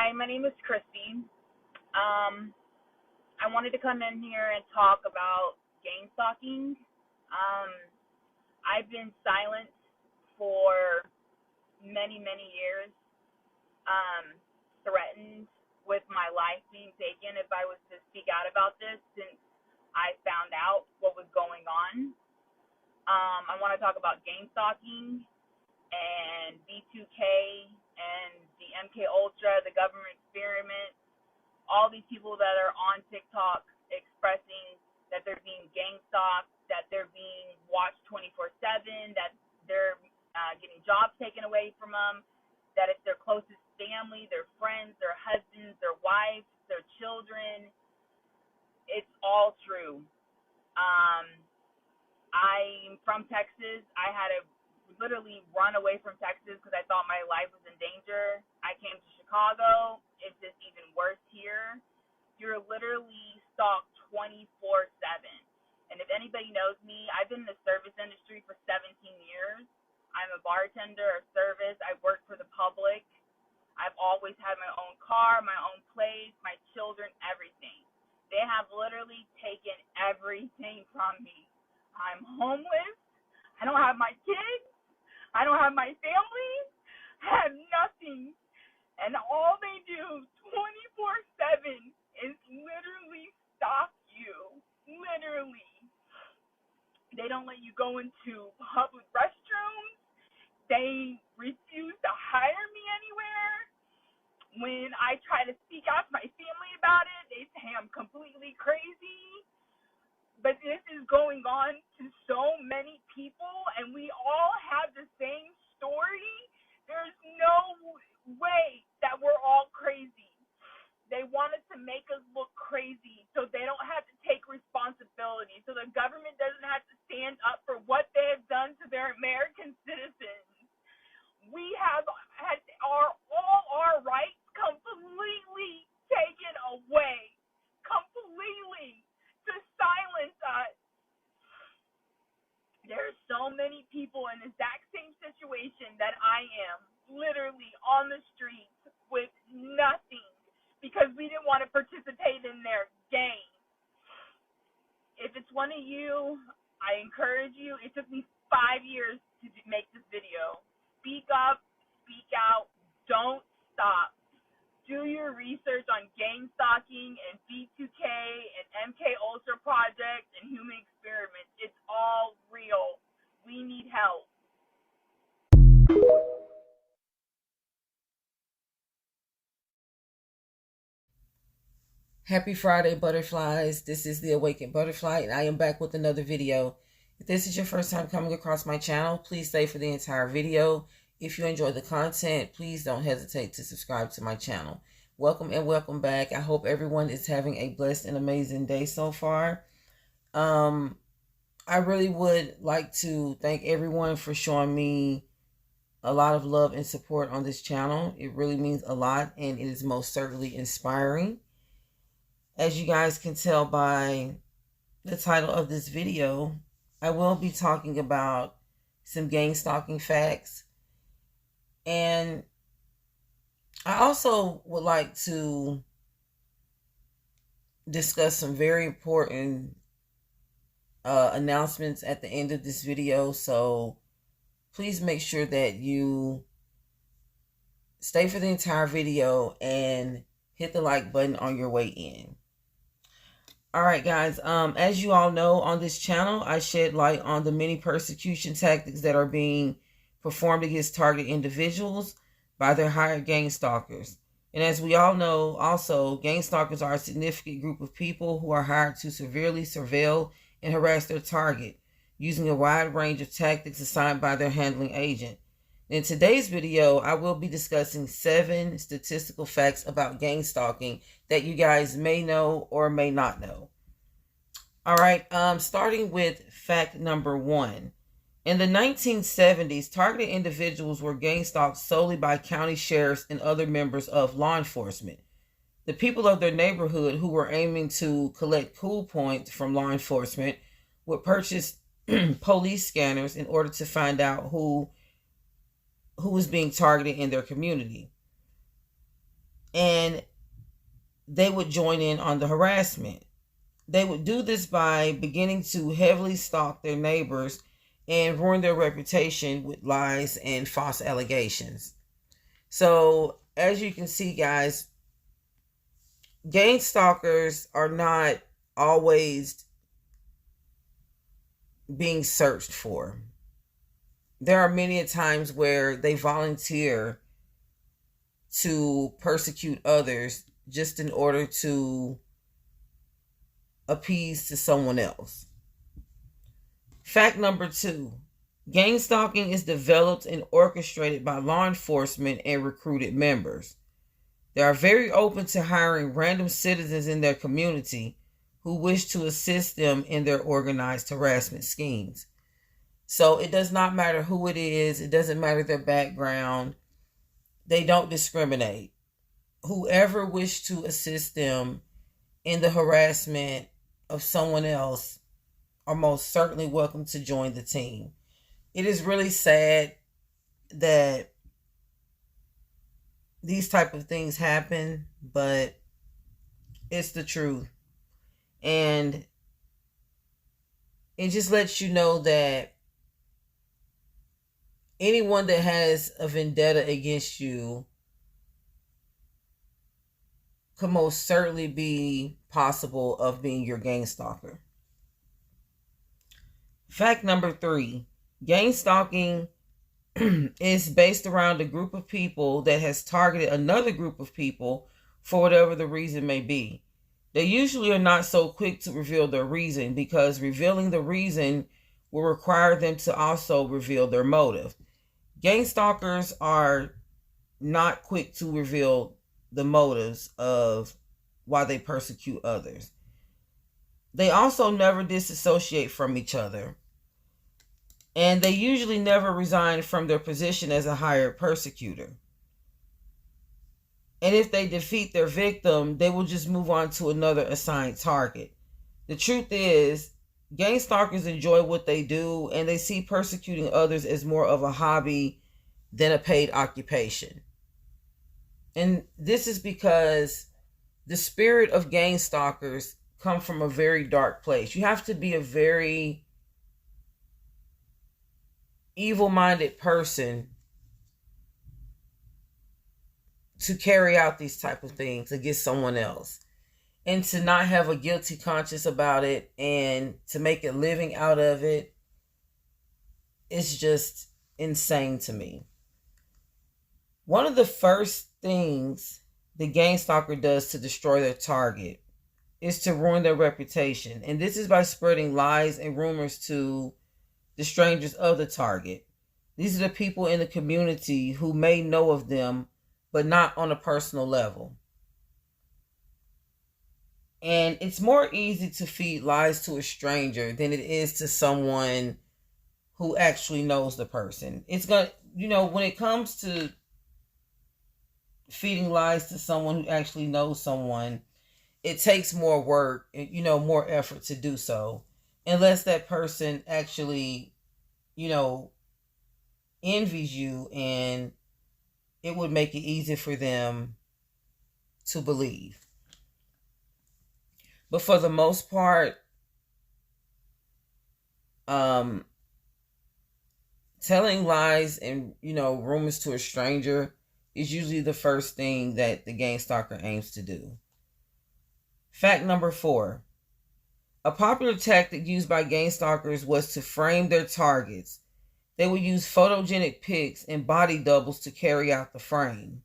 Hi, my name is Christy. I wanted to come in here and talk about Gangstalking. Um, I've been silent for many, many years, um, threatened with my life being taken if I was to speak out about this since I found out what was going on. I want to talk about Gangstalking and B2K and the MK Ultra, the government experiment, all these people that are on TikTok expressing that they're being gang stalked, that they're being watched 24/7, that they're getting jobs taken away from them, that it's their closest family, their friends, their husbands, their wives, their children. It's all true. Um, I'm from Texas. I had to literally run away from Texas because I thought my life was in danger. I came to Chicago. It's just even worse here. You're literally stalked 24/7. And if anybody knows me, I've been in the service industry for 17 years. I'm a bartender of service. I work for the public. I've always had my own car, my own place, my children, everything. They have literally taken everything from me. I'm homeless. I don't have my kids. I don't have my family. I have nothing. And all they do 24/7 is literally stalk you. Literally. They don't let you go into public restrooms. They refuse to hire me anywhere. When I try to speak out to my family about it, they say I'm completely crazy. But this is going on to so many people, and we all have the same story. There's no way that we're all crazy. They want us to make us look crazy so they don't have to take responsibility, so the government doesn't have to stand up for what they have done to their American citizens. We have had all our rights completely taken away. Completely. To silence us. There's so many people in the exact same situation that I am, literally on the streets with nothing because we didn't want to participate in their game. If it's one of you, I encourage you. It took me 5 years to make this video. Speak up, speak out, don't stop. Do your research on gang stalking and B2K and MK Ultra projects and human experiments. It's all real. We need help. Happy Friday, butterflies. This is the Awakened Butterfly, and I am back with another video. If this is your first time coming across my channel, please stay for the entire video. If you enjoy the content, please don't hesitate to subscribe to my channel. Welcome and welcome back. I hope everyone is having a blessed and amazing day so far. I really would like to thank everyone for showing me a lot of love and support on this channel. It really means a lot, and it is most certainly inspiring. As you guys can tell by the title of this video, I will be talking about some gang stalking facts. And I also would like to discuss some very important announcements at the end of this video. So please make sure that you stay for the entire video and hit the like button on your way in. All right, guys. As you all know, on this channel, I shed light on the many persecution tactics that are being performed against targeted individuals by their hired gang stalkers. And as we all know, also, gang stalkers are a significant group of people who are hired to severely surveil and harass their target, using a wide range of tactics assigned by their handling agent. In today's video, I will be discussing 7 statistical facts about gang stalking that you guys may know or may not know. All right, starting with fact number 1. In the 1970s, targeted individuals were gang stalked solely by county sheriffs and other members of law enforcement. The people of their neighborhood who were aiming to collect cool points from law enforcement would purchase police scanners in order to find out who was being targeted in their community. and they would join in on the harassment. They would do this by beginning to heavily stalk their neighbors and ruin their reputation with lies and false allegations. So, as you can see, guys, gang stalkers are not always being searched for. There are many times where they volunteer to persecute others just in order to appease to someone else. Fact number 2, gang stalking is developed and orchestrated by law enforcement and recruited members. They are very open to hiring random citizens in their community who wish to assist them in their organized harassment schemes. So it does not matter who it is, it doesn't matter their background, they don't discriminate. Whoever wishes to assist them in the harassment of someone else are most certainly welcome to join the team. It is really sad that these type of things happen, but it's the truth. And it just lets you know that anyone that has a vendetta against you could most certainly be possible of being your gang stalker. Fact number 3, gang stalking is based around a group of people that has targeted another group of people for whatever the reason may be. They usually are not so quick to reveal their reason, because revealing the reason will require them to also reveal their motive. Gang stalkers are not quick to reveal the motives of why they persecute others. They also never disassociate from each other. And they usually never resign from their position as a hired persecutor. And if they defeat their victim, they will just move on to another assigned target. The truth is, gang stalkers enjoy what they do, and they see persecuting others as more of a hobby than a paid occupation. And this is because the spirit of gang stalkers come from a very dark place. You have to be a very evil-minded person to carry out these type of things against someone else, and to not have a guilty conscience about it and to make a living out of it. It's just insane to me. One of the first things the gang stalker does to destroy their target is to ruin their reputation, and this is by spreading lies and rumors to the strangers of the target. These are the people in the community who may know of them, but not on a personal level. And it's more easy to feed lies to a stranger than it is to someone who actually knows the person. It's going to, when it comes to feeding lies to someone who actually knows someone, it takes more work, more effort to do so. Unless that person actually envies you, and it would make it easy for them to believe. But for the most part, telling lies and rumors to a stranger is usually the first thing that the gang stalker aims to do. Fact number 4. A popular tactic used by gang stalkers was to frame their targets. They would use photogenic pics and body doubles to carry out the frame.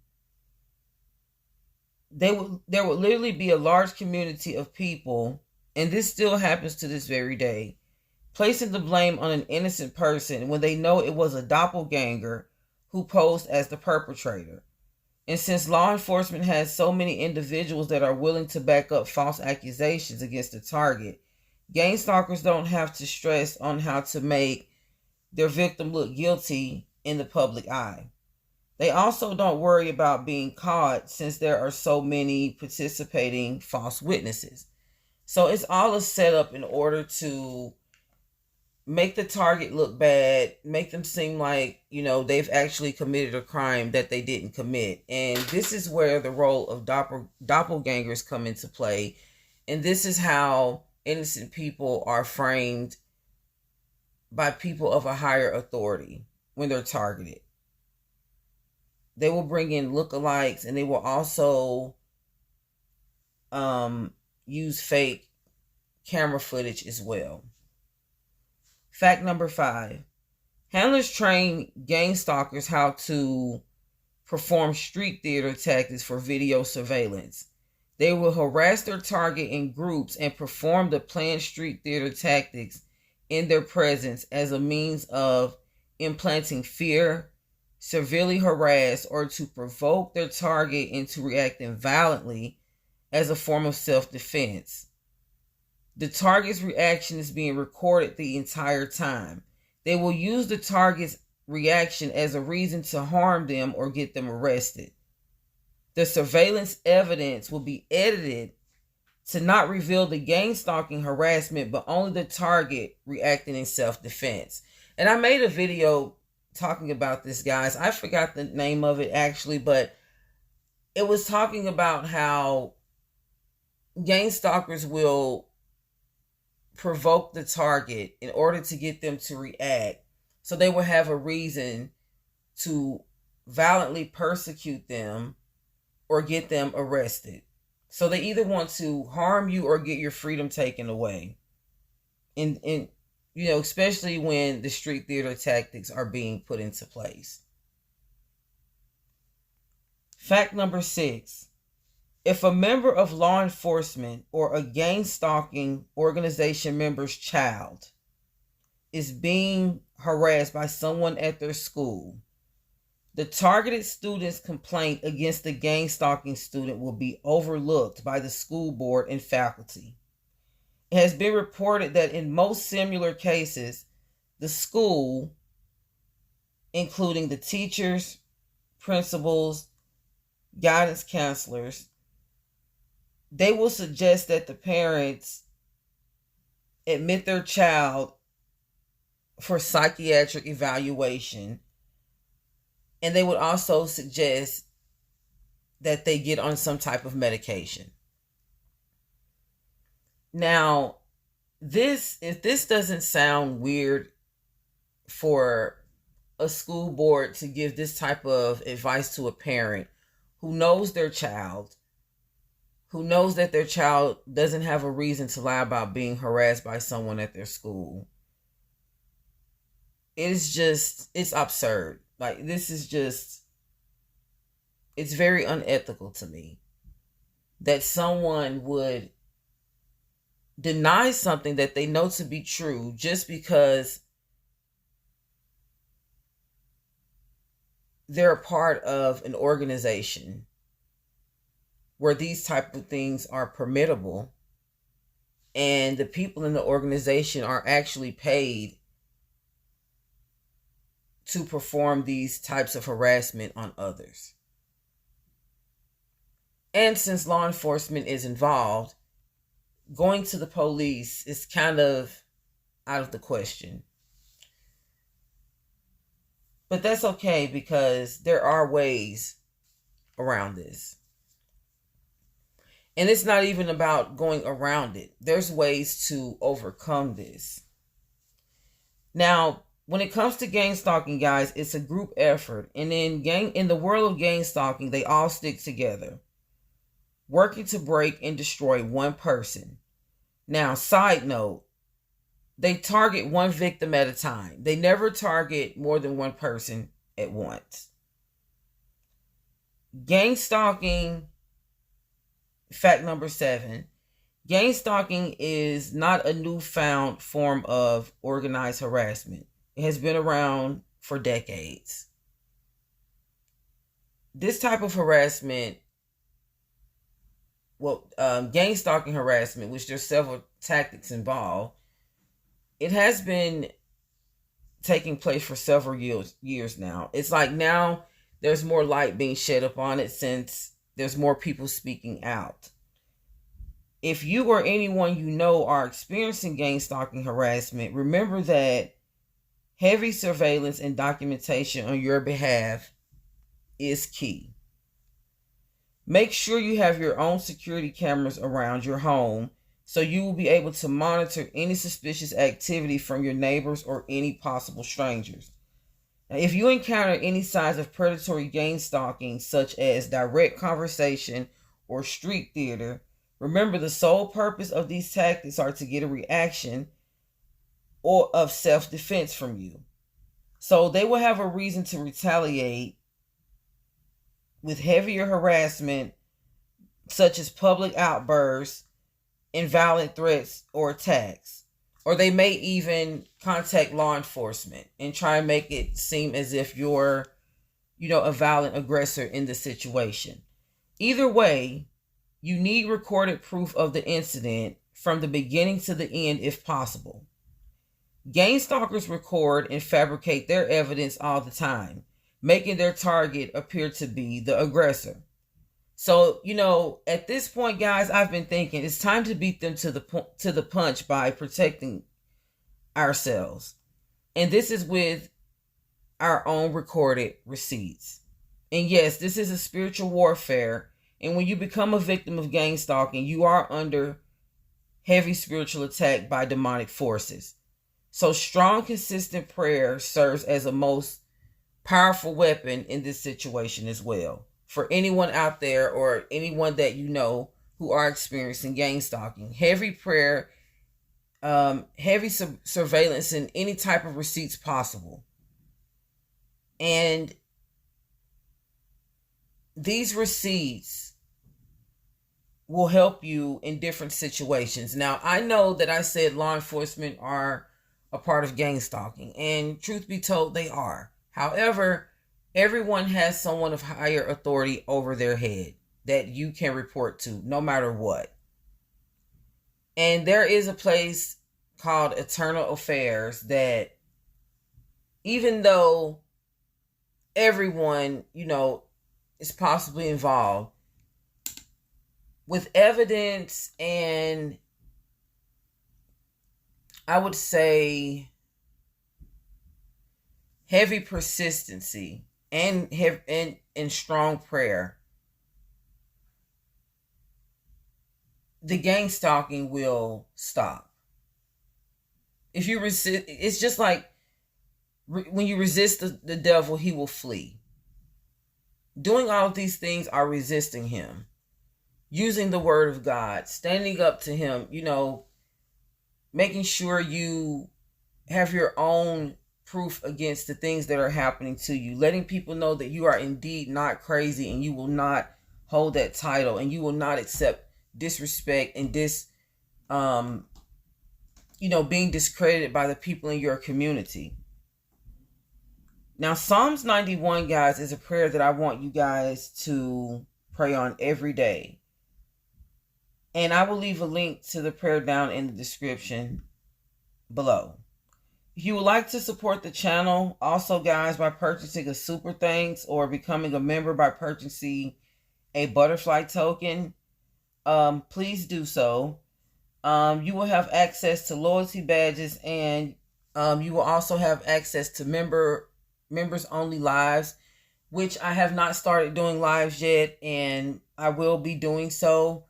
There would literally be a large community of people, and this still happens to this very day, placing the blame on an innocent person when they know it was a doppelganger who posed as the perpetrator. And since law enforcement has so many individuals that are willing to back up false accusations against the target, gang stalkers don't have to stress on how to make their victim look guilty in the public eye. They also don't worry about being caught, since there are so many participating false witnesses. So it's all a setup in order to make the target look bad, make them seem like, they've actually committed a crime that they didn't commit. And this is where the role of doppelgangers come into play. And this is how innocent people are framed by people of a higher authority when they're targeted. They will bring in lookalikes, and they will also use fake camera footage as well. Fact number 5. Handlers train gang stalkers how to perform street theater tactics for video surveillance. They will harass their target in groups and perform the planned street theater tactics in their presence as a means of implanting fear, severely harass, or to provoke their target into reacting violently as a form of self-defense. The target's reaction is being recorded the entire time. They will use the target's reaction as a reason to harm them or get them arrested. The surveillance evidence will be edited to not reveal the gang stalking harassment, but only the target reacting in self-defense. And I made a video talking about this, guys. I forgot the name of it actually, but it was talking about how gang stalkers will provoke the target in order to get them to react. So they will have a reason to violently persecute them or get them arrested. So they either want to harm you or get your freedom taken away. And especially when the street theater tactics are being put into place. Fact number 6. If a member of law enforcement or a gang stalking organization member's child is being harassed by someone at their school, the targeted student's complaint against the gang stalking student will be overlooked by the school board and faculty. It has been reported that in most similar cases, the school, including the teachers, principals, guidance counselors, they will suggest that the parents admit their child for psychiatric evaluation. And they would also suggest that they get on some type of medication. Now, if this doesn't sound weird for a school board to give this type of advice to a parent who knows their child, who knows that their child doesn't have a reason to lie about being harassed by someone at their school, it's absurd. Like, this is just, it's very unethical to me that someone would deny something that they know to be true just because they're a part of an organization where these type of things are permittable, and the people in the organization are actually paid to perform these types of harassment on others. And since law enforcement is involved, going to the police is kind of out of the question. But that's okay, because there are ways around this. And it's not even about going around it. There's ways to overcome this. Now, when it comes to gang stalking, guys, it's a group effort. And in the world of gang stalking, they all stick together, working to break and destroy one person. Now, side note, they target one victim at a time. They never target more than one person at once. Gang stalking, fact number 7. Gang stalking is not a newfound form of organized harassment. It has been around for decades. This type of harassment, gang stalking harassment, which there's several tactics involved, it has been taking place for several years now. It's like now there's more light being shed upon it since there's more people speaking out. If you or anyone you know are experiencing gang stalking harassment, remember that heavy surveillance and documentation on your behalf is key. Make sure you have your own security cameras around your home so you will be able to monitor any suspicious activity from your neighbors or any possible strangers. Now, if you encounter any signs of predatory gang stalking, such as direct conversation or street theater, remember the sole purpose of these tactics are to get a reaction or of self-defense from you. So they will have a reason to retaliate with heavier harassment, such as public outbursts and violent threats or attacks. Or they may even contact law enforcement and try and make it seem as if you're, a violent aggressor in the situation. Either way, you need recorded proof of the incident from the beginning to the end if possible. Gang stalkers record and fabricate their evidence all the time, making their target appear to be the aggressor. So, at this point, guys, I've been thinking it's time to beat them to the punch by protecting ourselves. And this is with our own recorded receipts. And yes, this is a spiritual warfare. And when you become a victim of gang stalking, you are under heavy spiritual attack by demonic forces. So strong, consistent prayer serves as a most powerful weapon in this situation as well. For anyone out there or anyone that you know who are experiencing gang stalking, heavy prayer, heavy surveillance, and any type of receipts possible. And these receipts will help you in different situations. Now, I know that I said law enforcement are a part of gang stalking, and truth be told, they are. However, everyone has someone of higher authority over their head that you can report to, no matter what. And there is a place called Eternal Affairs that, even though everyone, is possibly involved, with evidence and, I would say, heavy persistency and strong prayer, the gang stalking will stop. If you resist, it's just like when you resist the devil, he will flee. Doing all of these things are resisting him. Using the word of God, standing up to him, making sure you have your own proof against the things that are happening to you, letting people know that you are indeed not crazy and you will not hold that title and you will not accept disrespect and being discredited by the people in your community. Now, Psalms 91, guys, is a prayer that I want you guys to pray on every day. And I will leave a link to the prayer down in the description below. If you would like to support the channel, also, guys, by purchasing a super thanks or becoming a member by purchasing a butterfly token, please do so. You will have access to loyalty badges, and you will also have access to members only lives, which I have not started doing lives yet, and I will be doing so.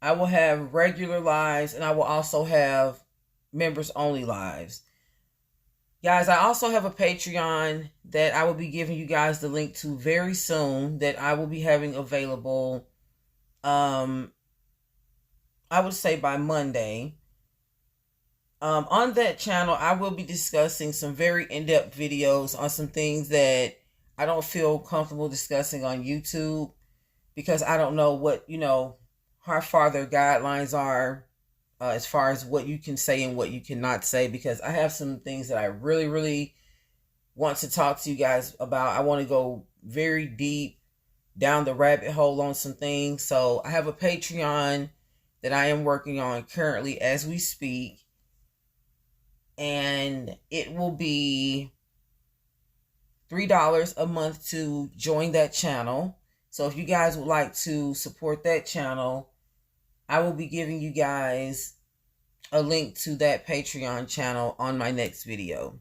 I will have regular lives, and I will also have members only lives. Guys, I also have a Patreon that I will be giving you guys the link to very soon, that I will be having available, I would say by Monday. On that channel, I will be discussing some very in-depth videos on some things that I don't feel comfortable discussing on YouTube, because I don't know what, how far their guidelines are as far as what you can say and what you cannot say, because I have some things that I really, really want to talk to you guys about. I want to go very deep down the rabbit hole on some things. So I have a Patreon that I am working on currently as we speak, and it will be $3 a month to join that channel. So if you guys would like to support that channel, I will be giving you guys a link to that Patreon channel on my next video.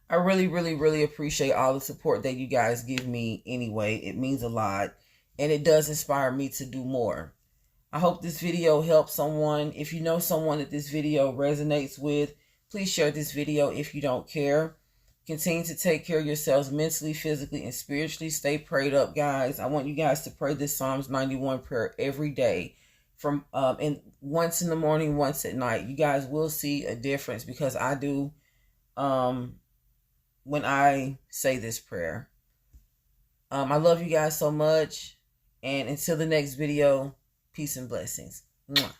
I really, really, really appreciate all the support that you guys give me anyway. It means a lot, and it does inspire me to do more. I hope this video helps someone. If you know someone that this video resonates with, please share this video if you don't care. Continue to take care of yourselves mentally, physically, and spiritually. Stay prayed up, guys. I want you guys to pray this Psalms 91 prayer every day, from and once in the morning, once at night. You guys will see a difference, because I do when I say this prayer. I love you guys so much, and until the next video, peace and blessings. Mwah.